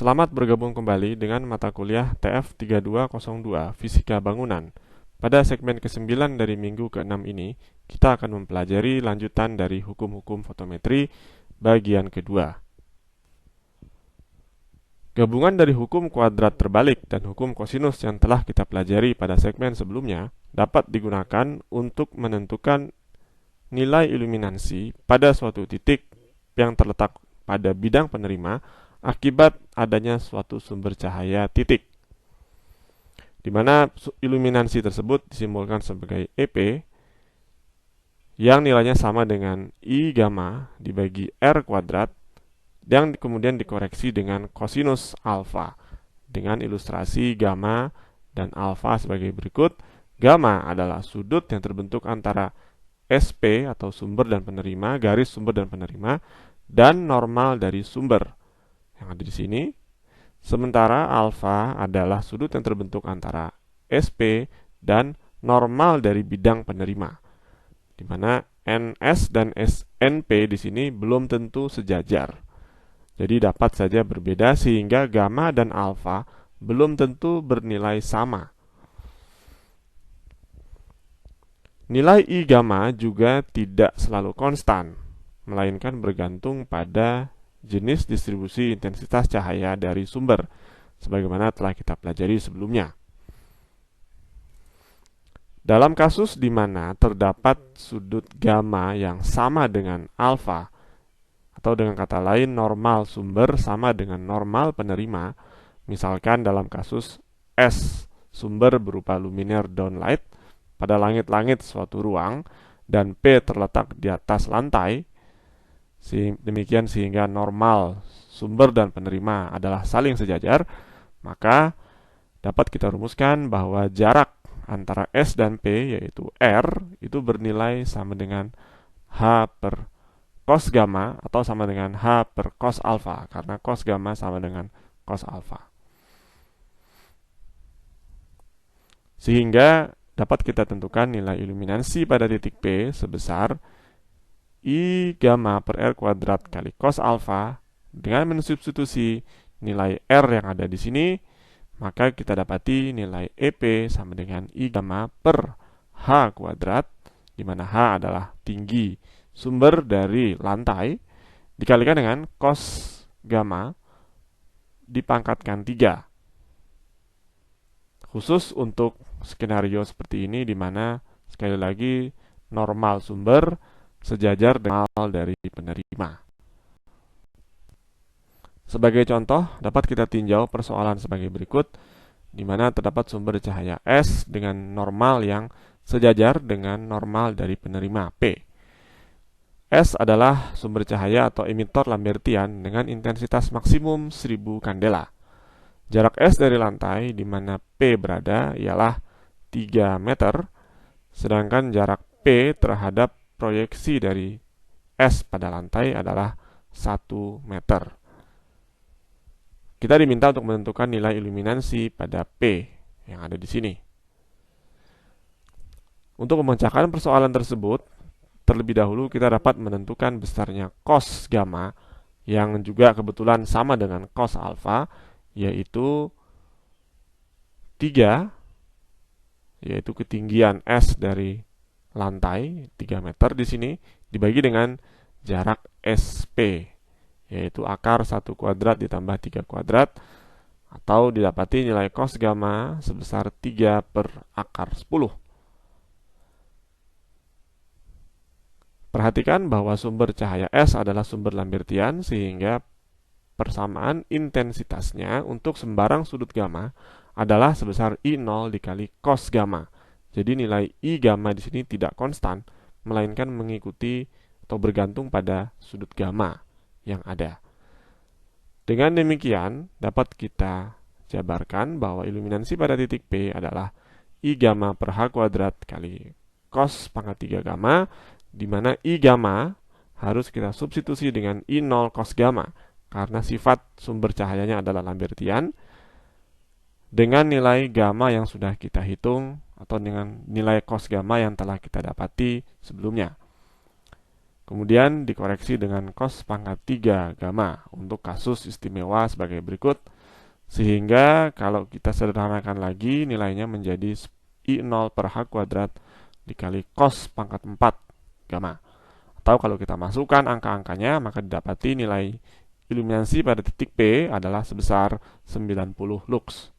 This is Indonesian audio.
Selamat bergabung kembali dengan mata kuliah TF 3202 Fisika Bangunan. Pada segmen ke-9 dari minggu ke-6 ini, kita akan mempelajari lanjutan dari hukum-hukum fotometri bagian kedua. Gabungan dari hukum kuadrat terbalik dan hukum kosinus yang telah kita pelajari pada segmen sebelumnya dapat digunakan untuk menentukan nilai iluminansi pada suatu titik yang terletak pada bidang penerima akibat adanya suatu sumber cahaya titik, di mana iluminansi tersebut disimbolkan sebagai EP yang nilainya sama dengan I gamma dibagi R kuadrat yang kemudian dikoreksi dengan kosinus alfa dengan ilustrasi gamma dan alfa sebagai berikut. Gamma adalah sudut yang terbentuk antara SP atau sumber dan penerima, garis sumber dan penerima, dan normal dari sumber yang ada di sini. Sementara alfa adalah sudut yang terbentuk antara SP dan normal dari bidang penerima, di mana NS dan SNP di sini belum tentu sejajar. Jadi dapat saja berbeda sehingga gamma dan alfa belum tentu bernilai sama. Nilai I gamma juga tidak selalu konstan, melainkan bergantung pada jenis distribusi intensitas cahaya dari sumber, sebagaimana telah kita pelajari sebelumnya. Dalam kasus di mana terdapat sudut gamma yang sama dengan alfa, atau dengan kata lain normal sumber sama dengan normal penerima, misalkan dalam kasus S sumber berupa luminaire downlight pada langit-langit suatu ruang dan P terletak di atas lantai, demikian sehingga normal sumber dan penerima adalah saling sejajar, maka dapat kita rumuskan bahwa jarak antara S dan P, yaitu R, itu bernilai sama dengan H per cos gamma atau sama dengan H per cos alpha, karena cos gamma sama dengan cos alpha. Sehingga dapat kita tentukan nilai iluminansi pada titik P sebesar I gamma per R kuadrat kali cos alpha dengan mensubstitusi nilai R yang ada di sini, maka kita dapati nilai EP sama dengan I gamma per H kuadrat, di mana H adalah tinggi sumber dari lantai, dikalikan dengan cos gamma dipangkatkan 3. Khusus untuk skenario seperti ini, di mana sekali lagi normal sumber sejajar dengan normal dari penerima. Sebagai contoh, dapat kita tinjau persoalan sebagai berikut, di mana terdapat sumber cahaya S dengan normal yang sejajar dengan normal dari penerima P. S adalah sumber cahaya atau emitor Lambertian dengan intensitas maksimum 1000 kandela. Jarak S dari lantai di mana P berada ialah 3 meter, sedangkan jarak P terhadap proyeksi dari S pada lantai adalah 1 meter. Kita diminta untuk menentukan nilai iluminansi pada P yang ada di sini. Untuk memecahkan persoalan tersebut, terlebih dahulu kita dapat menentukan besarnya cos gamma yang juga kebetulan sama dengan cos alpha, yaitu 3, yaitu ketinggian S dari lantai 3 meter di sini dibagi dengan jarak SP, yaitu akar 1 kuadrat ditambah 3 kuadrat, atau didapati nilai cos gamma sebesar 3 per akar 10. Perhatikan bahwa sumber cahaya S adalah sumber Lambertian, sehingga persamaan intensitasnya untuk sembarang sudut gamma adalah sebesar I0 dikali cos gamma. Jadi nilai I gamma di sini tidak konstan, melainkan mengikuti atau bergantung pada sudut gamma yang ada. Dengan demikian, dapat kita jabarkan bahwa iluminansi pada titik P adalah I gamma per H kuadrat kali cos pangkat 3 gamma, di mana I gamma harus kita substitusi dengan I0 cos gamma, karena sifat sumber cahayanya adalah Lambertian, dengan nilai gamma yang sudah kita hitung, atau dengan nilai cos gamma yang telah kita dapati sebelumnya. Kemudian dikoreksi dengan cos pangkat 3 gamma untuk kasus istimewa sebagai berikut. Sehingga kalau kita sederhanakan lagi, nilainya menjadi I0 per H kuadrat dikali cos pangkat 4 gamma. Atau kalau kita masukkan angka-angkanya, maka didapati nilai iluminasi pada titik P adalah sebesar 90 lux.